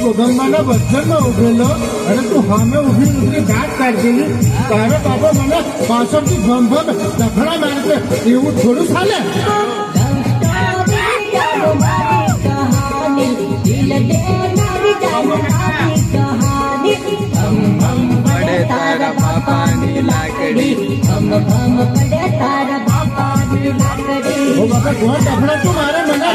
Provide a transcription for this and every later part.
ગોગંબાના બચ્ચનમાં ઉભેલો અને તું સામે ઉભી દાંત કાઢેલી તારો બાપા મને પાછળથી ભમ દફડા મારશે એવું થોડું ચાલે. તારા બાપાની લાકડી ઓ બાપા કોણ દફડા તું મારે મને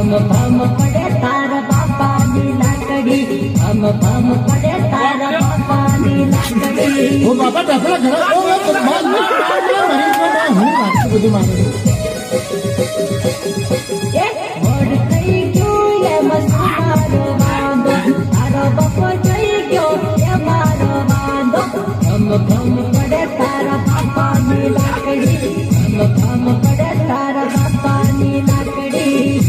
ભમ પડે તારા બાપાની લાકડી ભમ પડે તારા બાપાની લાકડી. ઓ બાપા દફડા ઘણા હું વાંચું બધું મારે મોડ થઈ ગયું એમાં મારો વાંધો તારો બાપો જઈ ગયો એ મારો વાંધો ભમ પડે તારા બાપાની લાકડી ભમ પડે તારા બાપાની લાકડી.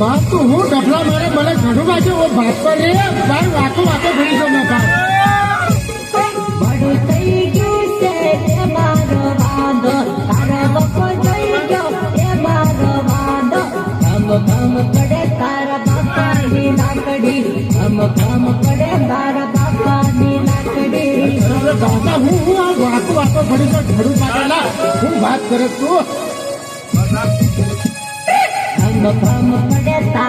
બાપ તો હું ડફલા મારે મને ઘણું વાંચે ઓ બાપ પર રે બાર વાતો ભરી દો મેં બાપ મોડું થઈ ગયું છે એ મારો વાંધો તારો બાપો જઈ ગયો એ મારો વાંધો ભમ પડે તારા બાપાની લાકડી ભમ પડે તારા બાપાની લાકડી. બાપા હું આ વાતો ભરી દો ઘડું પાડેલા હું વાત કરે તું ભમ પડે તારા